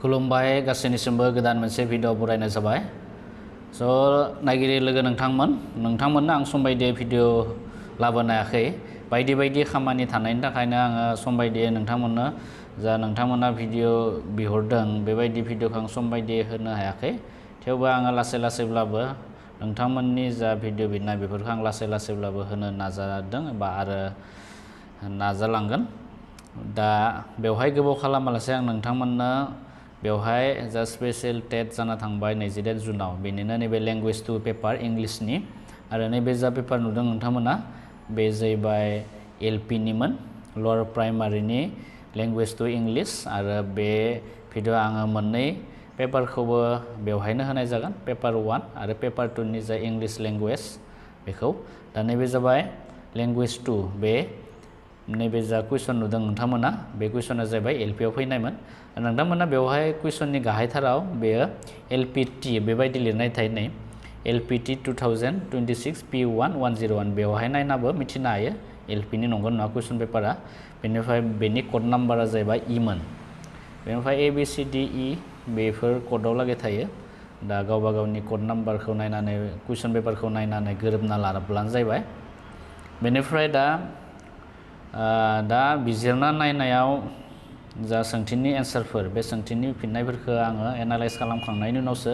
खुलुमबाय गासैनिसिमबो गोदान मोनसे भिडिअ बरायनाय जाबाय स' नायगिरि लोगो नोंथांमोननो आं सम बायदियै भिडिअ लाबोनो हायाखै बायदि खामानि थानायनि थाखायनो आङो सम बायदियै नोंथांमोननो जा नोंथांमोना भिडिअ बिहरदों बेबायदि भिडिअखौ आं सम बायदियै होनो हायाखै थेवबो आङो लासैब्लाबो नोंथांमोननि जा भिडिअ बिनाय बेफोरखौ आं लासैब्लाबो होनो नाजादों बा आरो नाजालांगोन दा बेवहाय गोबाव खालामालासे आं नोंथांमोननो बेवहाय जा स्पेशल टेट जाना थांबाय 28 जुनाव बेनिनो नैबे लेंगुवेज 2 पेपार इंलिशनि आरो नैबे जा पेपार नुदों नोंथांमोना बे जाहैबाय एलपि निमोन लवार प्राइमारिनि लेंगुवेज 2 इंलिश आरो बे भिडिअ आङो मोननै पेपारखौबो बेवहायनो होनाय जागोन पेपार 1 आरो पेपार 2 नि जा इंलिश लेंगुवेज बेखौ दा नैबे जाबाय लेंगुवेज 2 बे नैबे जा कुइसन नुदों नोंथांमोना बे कुइसना जाबाय एलपि आव फैनायमोन नोंथांमोना बेवहाय कुइसननि गाहायथाराव बेयो एलपिटि बेबायदि लिरनाय थायो नै एलपिटि 2026 P1 101 बेवहाय नायनाबो मिथिनो हायो एलपिनि नंगौ नङा कुइसन पेपारा बेनिफ्राय बेनि कड नाम्बारा जाबाय इमोन बेनिफ्राय ABCDE बेफोर कडाव लागै थायो दा गावबा गावनि कड नाम्बारखौ नायनानै कुइसन पेपारखौ नायनानै गोरोबना लाब्लानो जाबाय बेनिफ्राय दा बिजिरना नायनायाव जा सोंथिनि एन्सारफोर बे सोंथिनि फिननायफोरखौ आङो एनालाइज खालामखांनायनि उनावसो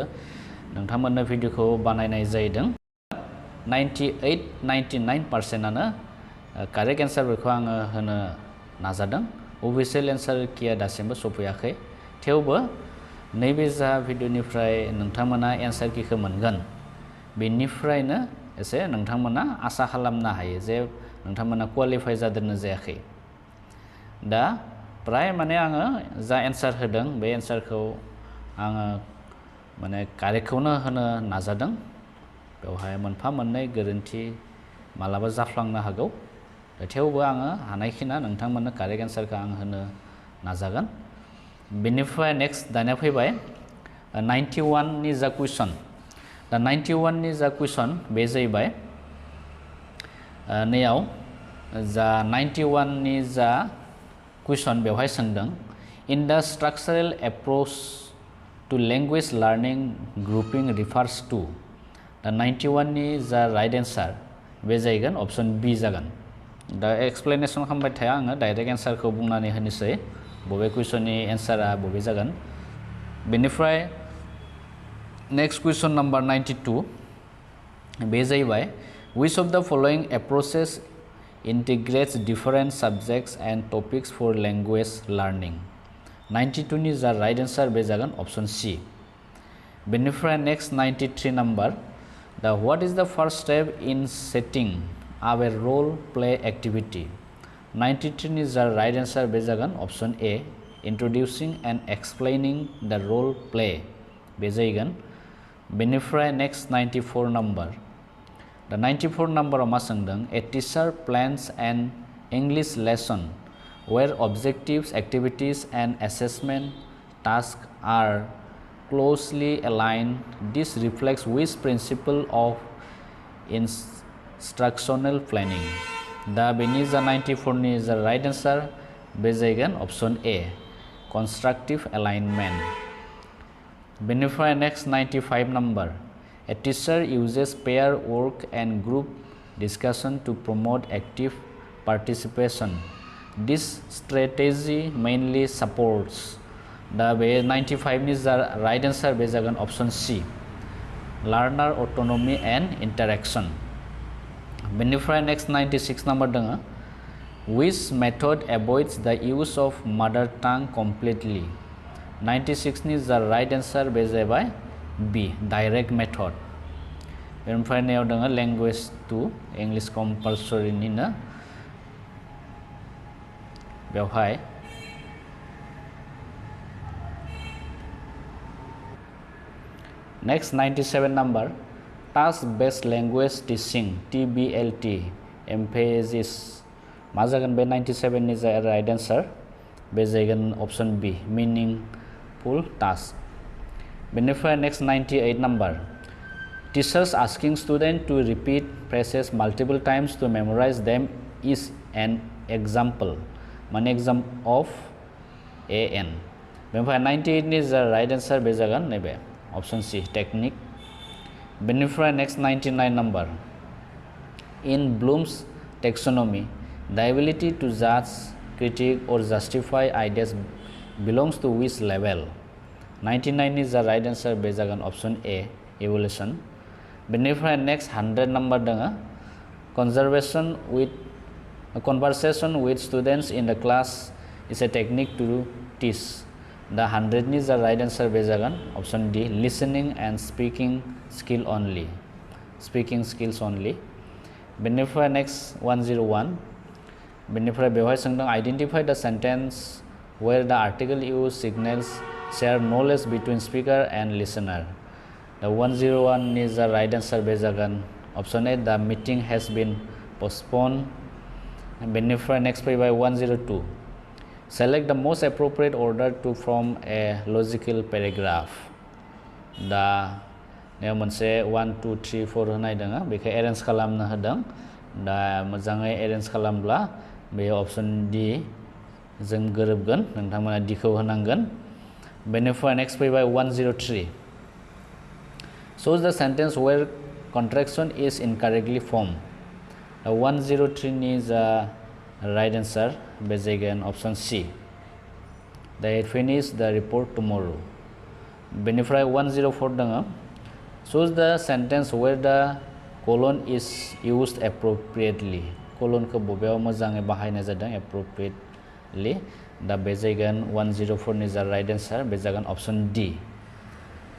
नोंथांमोननो भिडिअखौ बानायनाय जादों 98-99%आनो कारेक्ट एन्सारफोरखौ आङो होनो नाजादों अफिसियेल एन्सार किया दासिमबो सफैयाखै थेवबो नैबे जा भिडिअनिफ्राय नोंथांमोना एन्सार किखौ मोनगोन बेनिफ्रायनो एसे नोंथांमोना आसा खालामनो हायो जे नोंथांमोना क्वालिफाइ जादोंना जायाखै दा प्राय माने आङो जा एन्सार होदों बे एन्सारखौ आङो माने कारेक्टखौनो होनो नाजादों बेवहाय मोनफा मोननै गोरोन्थि मालाबा जाफ्लांनो हागौ थेवबो आङो हानायखिना नोंथांमोननो कारेक्ट एन्सारखौ आं होनो नाजागोन बेनिफ्राय नेक्स्ट दानिया फैबाय 91 नि जा कुइसन दा 91 नि जा कुइसन बे जाहैबाय नैयाव जा 91 नि जा कुइसन बेवहाय सोंदों in the structural approach to language learning grouping refers to the 91 नि जा राइट एन्सार बे जागोन ऑप्शन बी जागोन दा एक्सप्लेनेशन खालामबाय थाया आङो डाइरेक्ट एन्सारखौ बुंनानै होनोसै बबे कुइसननि एन्सारा बबे जागोन बेनिफ्राय नेक्स्ट कुइसन नम्बर 92 बे जाहैबाय which of the following approaches integrates different subjects and topics for language learning 92 नि जा राइट एन्सार बे जागोन ऑप्शन सी बेनिफ्राय नेक्स्ट 93 नम्बर दा what is the first step in setting up a role play activity 93 नि जा right answer बे जागोन option A introducing and explaining the role play बे जागोन बेनिफ्राय नेक्स्ट 94 नम्बर दा 94 नम्बराव मा सोंदों a teacher plans an English lesson where objectives activities and assessment tasks are closely aligned this reflects which principle of instructional planning दा बेनि जा 94 नि जा राइट एन्सार बे जागोन ऑप्शन ए constructive alignment बेनिफ्राय next 95 number a teacher uses pair work and group discussion to promote active participation this strategy mainly supports दा बे 95 नि जा राइट एन्सार बे जागोन option C learner autonomy and interaction बेनिफ्राय next 96 number दङ which method avoids the use of mother tongue completely 96 नि जा right answer बे जाबाय बी डाइरेक्ट मेथड बेनिफ्राय नैयाव दङ लेंगुवेज 2 इंलिश कम्पालसरिनिनो बेवहाय next 97 number task based language teaching TBLT emphasis मा जागोन बे 97 नि जा राइट एन्सार बे जागोन ऑप्शन बी मीनिंगफुल टास्क बेनिफ्राय next 98 number teachers asking student to repeat phrases multiple times to memorize them is an example माने exam of AN बेनिफ्राय 98 नि जा राइट आन्सार बे जागोन नैबे ऑप्शन सी टेक्निक बेनिफ्राय next 99 number in Bloom's taxonomy the ability to judge critique or justify ideas belongs to which level 99 is the right answer बे जागोन option A evolution बेनिफ्राय next 100 number दङ conversation with students in the class is a technique to teach the 100 is the right answer बे जागोन option D listening and speaking skills only बेनिफ्राय next 101 बेनिफ्राय बेवहाय सोंदों identify the sentence where the article used signals share knowledge between speaker and listener the 101 is the right answer बे जागोन option A the meeting has been postponed बेनिफ्राय next फैबाय 102 select the most appropriate order to form a logical paragraph दा मोनसे 1 2 3 4 होनाय दङ बेखौ arrange खालामनो होदों दा मोजाङै एरेन्ज खालामब्ला बे ऑप्शन डी जों गोरोबगोन नोंथांमोना डी खौ होनांगोन बेनिफ्राय नेक्स्ट फैबाय 103 shows the sentence where contraction is incorrectly formed 103 नि जा राइट आन्सार बे जागोन option C they finish the report tomorrow बेनिफ्राय 104 दङ shows the sentence where the colon is used appropriately colon को बबेयाव मोजाङै बाहायनाय जादों appropriately दा बे जागोन 104 नि जा राइट आन्सार बे जागोन ऑप्शन डी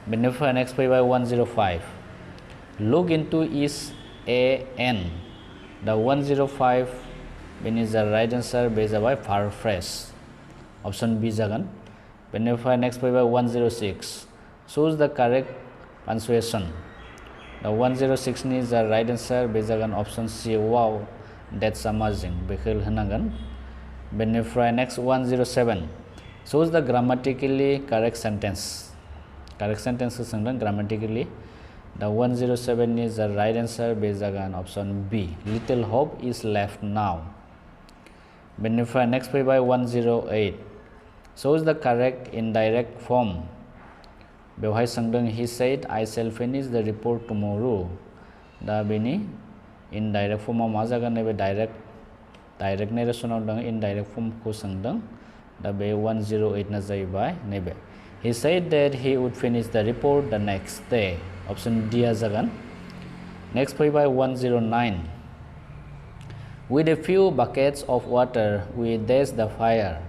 बेनिफ्राय नेक्स्ट फैबाय 105 look into is a n दा 105 बेनि जा राइट आन्सार बे जाबाय paraphrase ऑप्शन बी जागोन बेनिफ्राय नेक्स्ट फैबाय 106 shows the correct punctuation the 106 नि जा राइट आन्सार बे जागोन option C wow that's amazing बेखौ होनांगोन बेनिफ्राय next 107 shows the grammatically correct sentence को सोंदों grammatically the 107 नि जा राइट आन्सार बे जागोन option B little hope is left now बेनिफ्राय नेक्स्ट फैबाय 108 shows the correct indirect form बेवहाय सोंदों he said I shall finish the report tomorrow दा बेनि इनडाइरेक्ट फर्माव मा जागोन नैबे डाइरेक्ट नेरेसनाव दङ इनडाइरेक्ट फर्मखौ सोंदों दा बे 108 ना जाहैबाय नैबे he said that he would finish the report the next day option D आ जागोन नेक्स्ट फैबाय 109 with a few buckets of water we dash the fire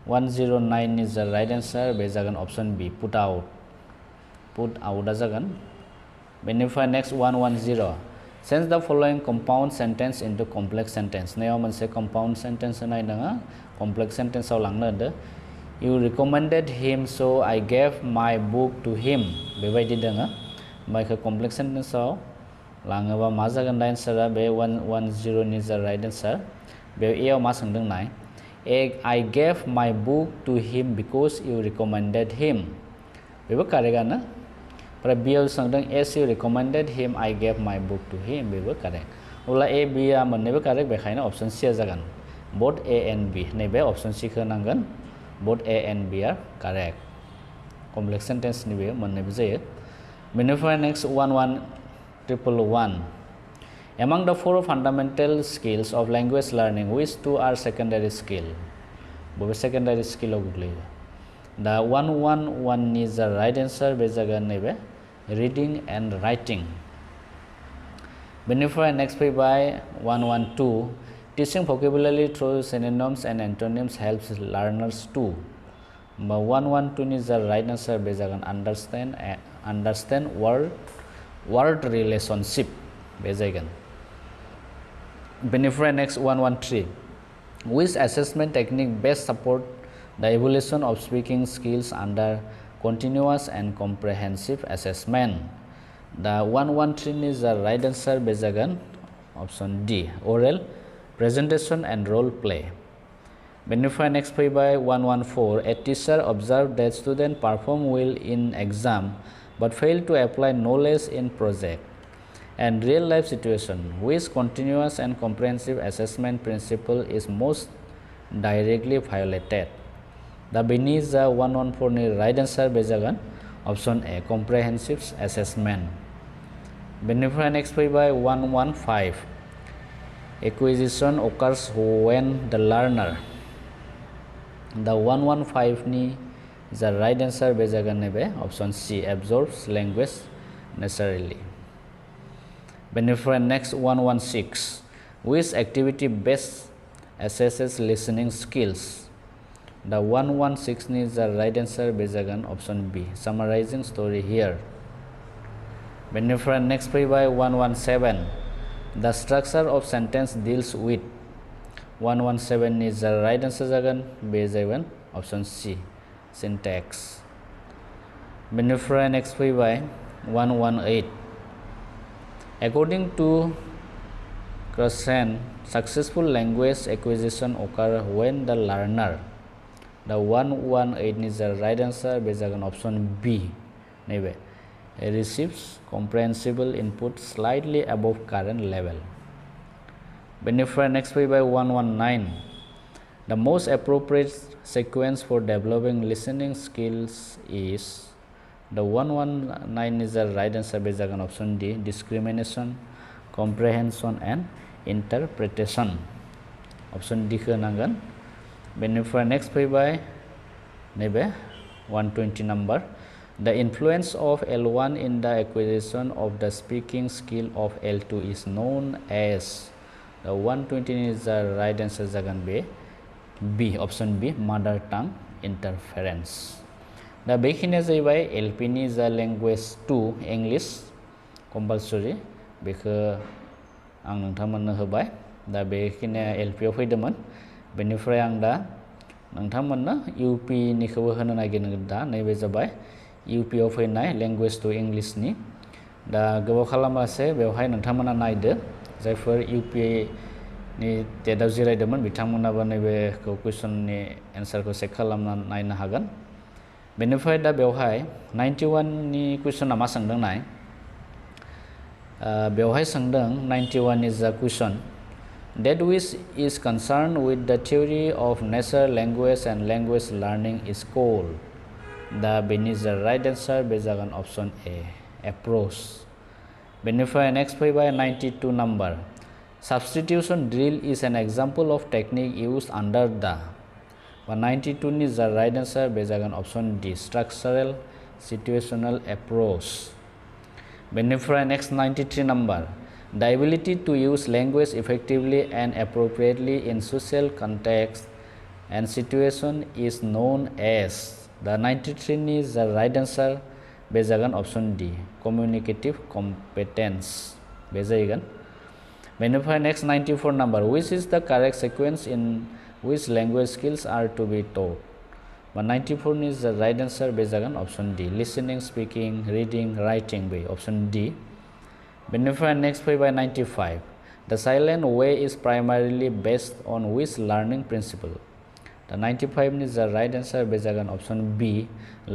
109 is the right answer बे जागोन ऑप्शन बी put out आ जागोन बेनिफ्राय next 110 change the following compound sentence into complex sentence नैयाव मोनसे compound sentence होनाय दङ complex sentence आव लांनो होदो you recommended him so I gave my book to him बेबायदि दङ ओमफ्राय complex sentence आव लाङोबा मा जागोन दा आन्सारा बे 110 नि जा राइट आन्सार बे ए आव मा सोंदों नाय I gave my book to him because you recommended him बेबो कारेक्टआनो ओमफ्राय बी आव सोंदों as you recommended him I gave my book to him Bebo correct अब्ला ए बी आ मोननैबो कारेक्ट बेखायनो ऑप्शन सी आ जागोन both A and B नैबे option सी खौ नांगोन both A and B are correct complex sentence नि बे मोननैबो जायो बेनिफ्राय next 111 among the four fundamental skills of language learning which two are secondary skill बबे secondary skill आव गोग्लैयो दा 111 नि जा राइट आन्सार बे जागोन नैबे reading and writing बेनिफ्राय नेक्स्ट फैबाय 112 teaching vocabulary through synonyms and antonyms helps learners to 112 नि जा राइट आन्सार बे जागोन understand word relationship बे जागोन बेनिफ्राय next 113 which assessment technique best support the evolution of speaking skills under continuous and comprehensive assessment the 113 is the right answer बे जागोन option D oral presentation and role play बेनिफ्राय next फैबाय 114 a teacher observed that student perform well in exam but fail to apply knowledge in project and real life situation which continuous and comprehensive assessment principle is most directly violated दा बेनि जा 114 नि right answer बे जागोन option A comprehensive assessment बेनिफ्राय next फैबाय 115 acquisition occurs when the learner दा 115 नि जा राइट आन्सार बे जागोन नैबे option C absorbs language naturally बेनिफ्राय next 116 which activity best assesses listening skills दा 116 नि जा राइट आन्सार बे जागोन option B summarizing story here बेनिफ्राय नेक्स्ट फैबाय 117 the structure of sentence deals with 117 नि जा राइट आन्सार जागोन बे जागोन ऑप्शन सी syntax बेनिफ्राय नेक्स्ट फैबाय 118 according to Krashen successful language acquisition occur when the learner the 118 नि जा राइट आन्सार बे जागोन ऑप्शन बी नैबे receives comprehensible input slightly above current level बेनिफ्राय नेक्स्ट फैबाय 119 the most appropriate sequence for developing listening skills is the 119 नि जा right answer बे जागोन option D discrimination comprehension and interpretation option D खौ होनांगोन बेनिफ्राय नेक्स्ट फैबाय नैबे 120 number the influence of L1 in the acquisition of the speaking skill of L2 is known as the 120 is the right answer जागोन बे B option B mother tongue interference दा बेखिनिया जाहैबाय LP नि जा language 2 English compulsory बेखौ आं नोंथांमोननो होबाय दा बेखिनिया LP आव फैदोंमोन बेनिफ्राय आं दा नोंथांमोननो UP निखौबो होनो नागिरदों दा नैबे जाबाय UP आव फैनाय language 2 English नि दा गोबाव खालामासे बेवहाय नोंथांमोना नायदो जायफोर UP नि TET आव जिरायदोंमोन बिथांमोनाबो नैबेखौ कुइसननि एन्सारखौ चेक खालामना नायनो हागोन बेनिफ्राय दा बेवहाय 91 नि कुइसना मा सोंदों नाय बेवहाय सोंदों 91 नि जा question that which is concerned with the theory of nature language and language learning is called दा बेनि जा राइट आन्सार बे जागोन ऑप्शन ए approach बेनिफ्राय नेक्स्ट फैबाय 92 number substitution drill is an example of technique used under the 92 नि जा right answer बे जागोन option D structural situational approach बेनिफ्राय next 93 number the ability to use language effectively and appropriately in social context and situation is known as the 93 नि जा right answer बे जागोन option D communicative competence बे जागोन बेनिफ्राय next 94 number which is the correct sequence in which language skills are to be taught 94 नि जा right answer बे जागोन option D listening speaking reading writing B option D बेनिफ्राय next फैबाय 95 the silent way is primarily based on which learning principle the 95 नि जा right answer बे जागोन option B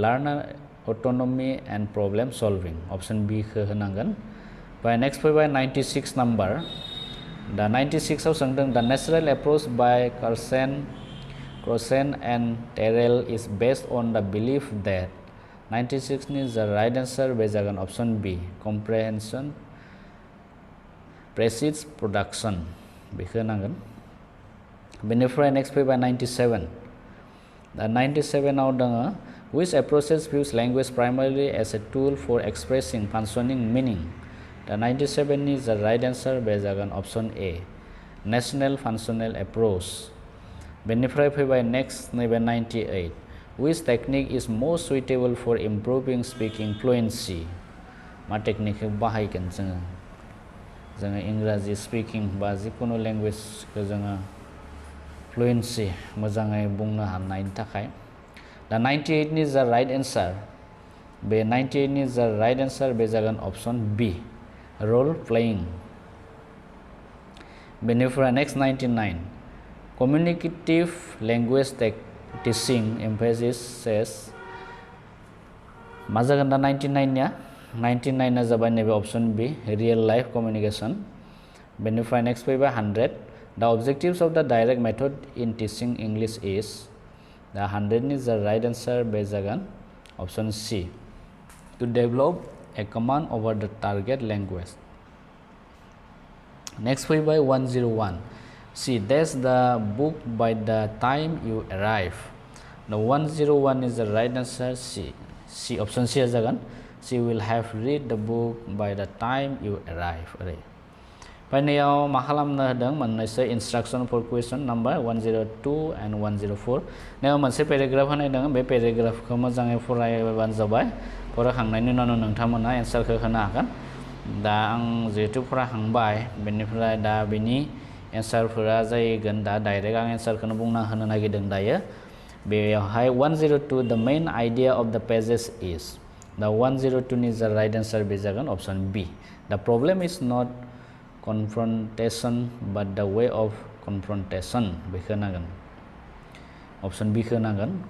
learner autonomy and problem solving option B खौ होनांगोन bye next फैबाय 96 number दा 96 आव सोंदों the natural approach by Krashen and Terrell is based on the belief that 96 नि जा राइट आन्सार बे जागोन option B comprehension precedes production बेखौ होनांगोन बेनिफ्राय नेक्स्ट फैबाय 97 दा 97 आव दङ which approaches views language primarily as a tool for expressing functioning meaning दा 97 नि जा राइट आन्सार बे जागोन option A national functional approach बेनिफ्राय फैबाय नेक्स्ट नैबे 98 which technique is most suitable for improving speaking fluency मा टेकनिकखौ बाहायगोन जोङो इंराजि स्पिकिं बा जिकुनु लेंगुवेजखौ जोङो फ्लुएन्सि मोजाङै बुंनो हानायनि थाखाय दा 98 नि जा राइट आन्सार बे 98 नि जा राइट आन्सार बे जागोन ऑप्शन बी रोल प्लेइंग बेनिफ्राय next 99 communicative language teaching emphasis मा जागोन दा 99 निया 99 आ जाबाय नैबे option be real life communication बेनिफ्राय नेक्स्ट फैबाय 100 the objectives of the direct method in teaching English is The 100 is the right answer be jagan option C. To develop a command over the target language. Next we by 101. See, that's the book by the time you arrive. The 101 is the right answer C. C option C jagan. She will have read the book by the time you arrive. Painayaw makalamna hadang mannaisa instruction for question number 102 and 104. Nayaw manse paragraph hanay dang be paragraph ko mojangai furaiban jabai. Furakhangnaini unaw nोंथांमोना answer खौ होनो हागोन. दा आं जेहेतु फरायखांबाय बेनिफ्राय दा बेनि एन्सारफोरा जाहैगोन दा डाइरेक्ट आं एन्सारखौनो बुंना होनो नागिरदों दायो. बेयावहाय 102 the main idea of the pages is. The 102 is the right answer be जागोन option B. The problem is not confrontation but the way of confrontation बेखौ नांगोन. Option B खौ नांगोन.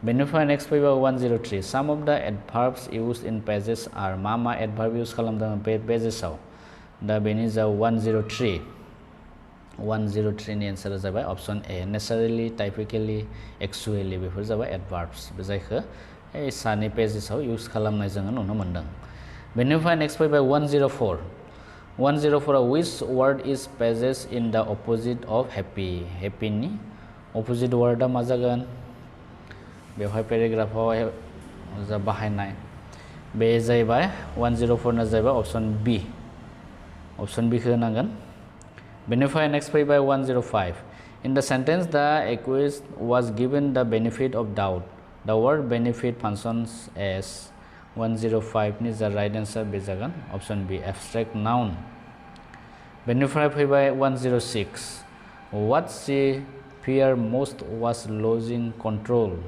बेनिफ्राय next फैबाय 103. Some of the adverbs used in pages are मा adverb use खालामदों बे pagesआव. दा बेनि जा 103. 103 नि एन्सारा जाबाय option A. Necessarily, typically, actually before जाबाय adverbs जायखौ सानि pagesआव use खालामनाय जोङो नुनो मोनदों. बेनिफ्राय next फैबाय 104. 104 which word is pages in the opposite of happy. Happy नि opposite word मा जागोन? बेवहाय पेराग्राफाव जा बाहायनाय बे जाहैबाय 104 ना जाहैबाय option B. Option B खौ होनांगोन. बेनिफ्राय next फैबाय 105. In the sentence the accused was given the benefit of doubt. The word benefit functions as 105 नि जा right answer बे जागोन option B. Abstract noun. बेनिफ्राय फैबाय 106. What she feared most was losing control.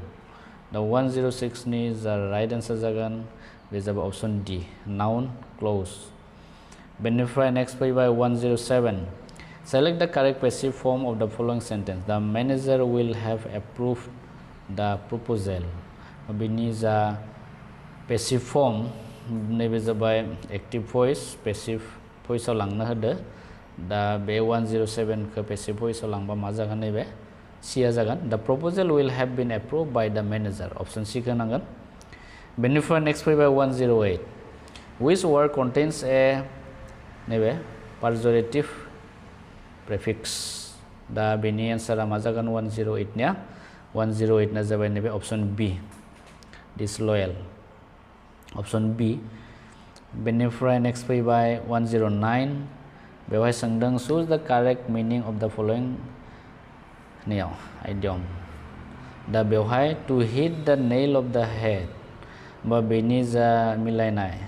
The 106 नि जा right answer जागोन बे जाबाय option D. Noun close. बेनिफ्राय next फैबाय 107. Select the correct passive form of the following sentence. The manager will have approved the proposal. बेनि जा passive form नैबे जाबाय active voice passive voice आव लांनो होदो. दा बे 107 खौ passive voice आव लांबा मा जागोन नैबे C आ जागोन. The proposal will have been approved by the manager. Option C खौ नांगोन. बेनिफ्राय next फैबाय 108. Which word contains a नैबे pejorative prefix. दा बेनि एन्सारा मा जागोन 108 निया 108 ना जाबाय नैबे option B. Disloyal. Option B. बेनिफ्राय next फैबाय 109. बेवहाय सोंदों choose the correct meaning of the following नियाव idiom. दा बेवहाय to hit the nail of the head बा बेनि जा मिलायनाय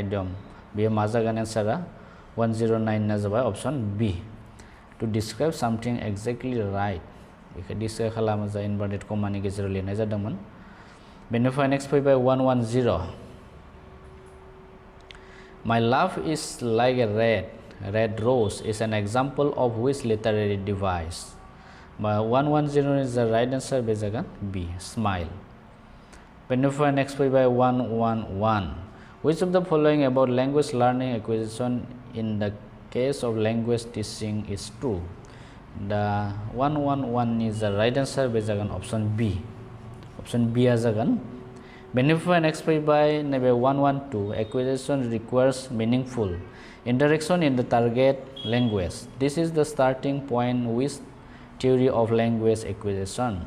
idiom बेयो मा जागोन एन्सारा 109 ना जाबाय option B. To describe something exactly right. बेखौ डिस्क्राइब खालामो जा इनभार्टेड कमानि गेजेराव लिरनाय जादोंमोन. बेनिफ्राय next फैबाय 110. My love is like a red rose is an example of which literary device. 110 is the right answer बे जागोन B. Smile. बेनिफ्राय next फैबाय 111. Which of the following about language learning acquisition in the case of language teaching is true? The 111 is the right answer बे जागोन option B. Option B आ जागोन. बेनिफ्राय next फैबाय नैबे 112. Acquisition requires meaningful interaction in the target language. This is the starting point with theory of language acquisition.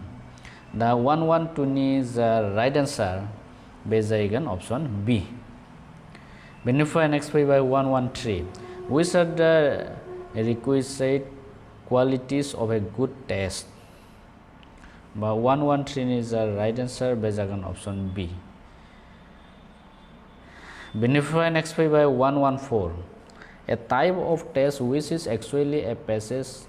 The 112 is the right answer बे जागोन option B. बेनिफ्राय next फैबाय 113. Which are the requisite qualities of a good test? But 113 is the right answer बे जागोन option B. बेनिफ्राय next फैबाय 114. A type of test which is actually a passage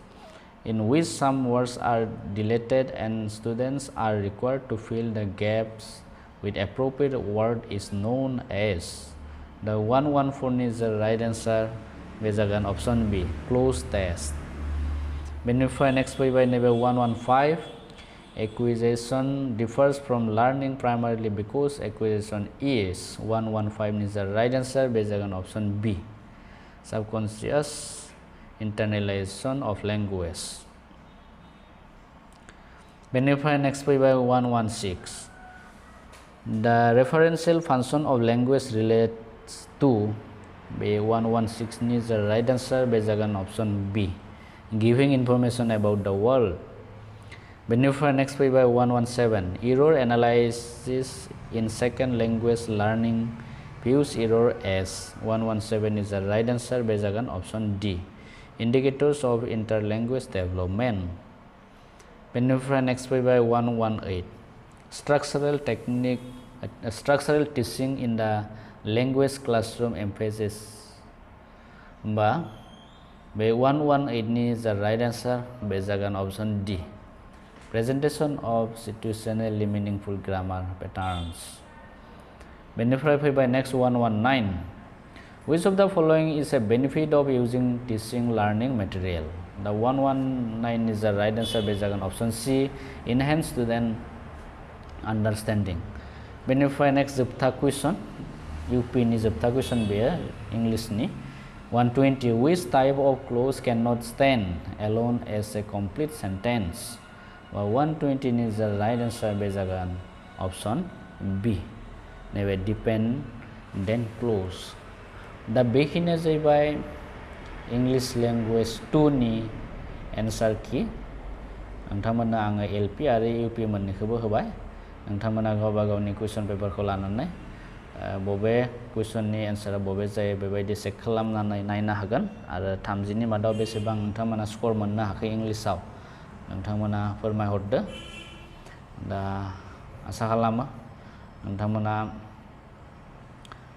in which some words are deleted and students are required to fill the gaps with appropriate word is known as. The 114 is the right answer बे जागोन option B. Closed test. बेनिफ्राय next फैबाय नैबे 115. Acquisition differs from learning primarily because acquisition is 115 is the right answer बे जागोन option B. Subconscious internalization of language. बेनिफ्राय next फैबाय 116 The referential function of language relates to बे 116 नि the right answer बे जागोन option B giving information about the world. बेनिफ्राय next फैबाय 117 error analysis in second language learning views error as 117 is the right answer बे जागोन option D indicators of interlanguage development. बेनिफ्राय next फैबाय 118 structural teaching in the language classroom emphasis होमबा बे 118 नि the right answer बे जागोन option D presentation of situationally meaningful grammar patterns. बेनिफ्राय फैबाय next 119 which of the following is a benefit of using teaching learning material. The 119 is the right answer बे जागोन option C enhance student understanding. बेनिफ्राय next जोबथा question UP नि जोबथा question बेयो English नि 120 which type of clause cannot stand alone as a complete sentence. 120 नि the right answer बे जागोन option B नैबे dependent clause. दा बेखिनिया जाहैबाय इंग्लिश लैंग्वेज 2 नि एन्सार की नोंथांमोननो आङो LP आरो UP मोननैखौबो होबाय नोंथांमोना गावबा गावनि कुइसन पेपारखौ लानानै बबे कुइसननि एन्सारा बबे जायो बेबायदि चेक खालामनानै नायनो हागोन आरो 30 नि मादाव बेसेबां नोंथांमोना स्कोर मोननो हाखै इंग्लिशआव नोंथांमोना फोरमायहरदो दा आसा खालामो नोंथांमोना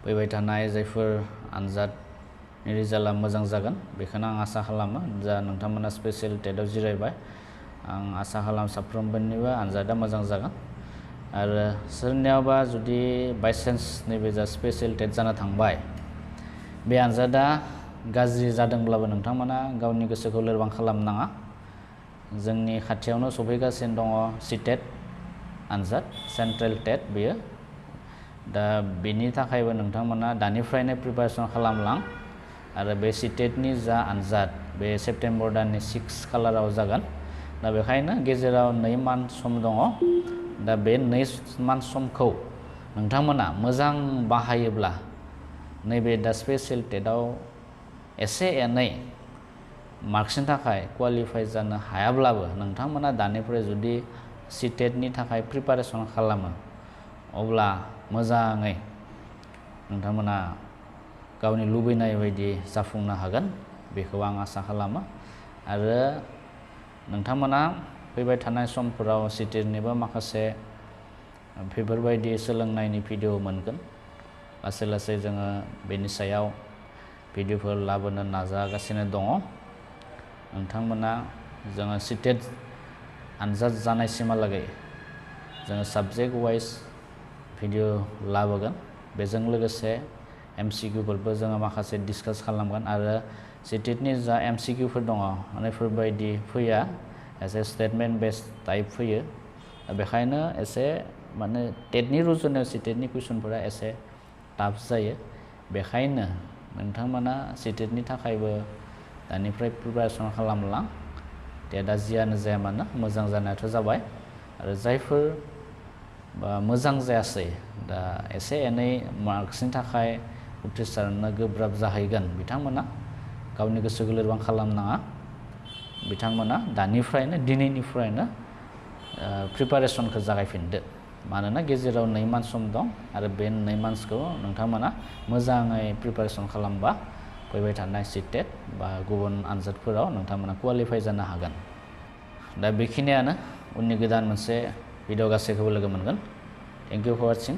फैबाय थानाय जायफोर आनजादनि रिजाल्टआ मोजां जागोन बेखौनो आं आसा खालामो जा नोंथांमोना स्पेशेल टेटआव जिरायबाय आं आसा खालाम साफ्रोमबोनिबो आनजादा मोजां जागोन आरो सोरनियावबा जुदि बायचान्स नैबे जा स्पेशेल टेट जाना थांबाय बे आनजादा गाज्रि जादोंब्लाबो नोंथांमोना गावनि गोसोखौ लोरबां खालामनाङा जोंनि खाथियावनो सफैगासिनो दङ CTET आनजाद सेन्ट्रेल टेट बेयो दा बेनि थाखायबो नोंथांमोना दानिफ्रायनो प्रिपारेसन खालामलां आरो बे CTET नि जा आनजाद बे सेप्टेम्बर दाननि 6 खालाराव जागोन दा बेखायनो गेजेराव 2 मान्थ सम दङ दा बे 2 मान्थ समखौ नोंथांमोना मोजां बाहायोब्ला नैबे दा स्पेशेल टेटआव एसे एनै मार्क्सनि थाखाय क्वालिफाइ जानो हायाब्लाबो नोंथांमोना दानिफ्राय जुदि CTET नि थाखाय प्रिपारेसन खालामो अब्ला मोजाङै नोंथांमोना गावनि लुबैनाय बायदि जाफुंनो हागोन बेखौ आं आसा खालामो आरो नोंथांमोना फैबाय थानाय समफोराव CTET निबो माखासे बेफोरबायदि सोलोंनायनि भिडिअ मोनगोन लासै लासै जोङो बेनि सायाव भिडिअफोर लाबोनो नाजागासिनो दङ नोंथांमोना जोङो CTET आनजाद जानायसिमहालागै जोङो साबजेक्ट वाइज भिडिअ लाबोगोन बेजों लोगोसे MCQफोरबो जोङो माखासे डिसकास खालामगोन आरो CTET नि जा MCQफोर दङ बेफोरबायदि फैया एसे स्टेटमेन्ट बेस्ड टाइप फैयो बेखायनो एसे माने टेटनि रुजुनायाव CTET नि कुइसनफोरा एसे टाफ जायो बेखायनो नोंथांमोना CTET नि थाखायबो दानिफ्राय प्रिपारेसन खालामलां टेटआ जियानो जाया मानो मोजां जानायाथ' जाबाय आरो जायफोर मोजां जायासै दा एसे एनै मार्क्सनि थाखाय उथ्रिसारनो गोब्राब जाहैगोन बिथांमोना गावनि गोसोखौ लोरबां खालामनाङा बिथांमोना दानिफ्रायनो दिनैनिफ्रायनो प्रिपारेसनखौ जागायफिनदो मानोना गेजेराव 2 मान्थ सम दं आरो बे 2 मान्थसखौ नोंथांमोना मोजाङै प्रिपारेसन खालामबा फैबाय थानाय CTET बा गुबुन आनजादफोराव नोंथांमोना क्वालिफाइ जानो हागोन दा बेखिनियानो उननि गोदान मोनसे भिडिअ गासैखौबो लोगो मोनगोन थेंक इउ फर वाचिं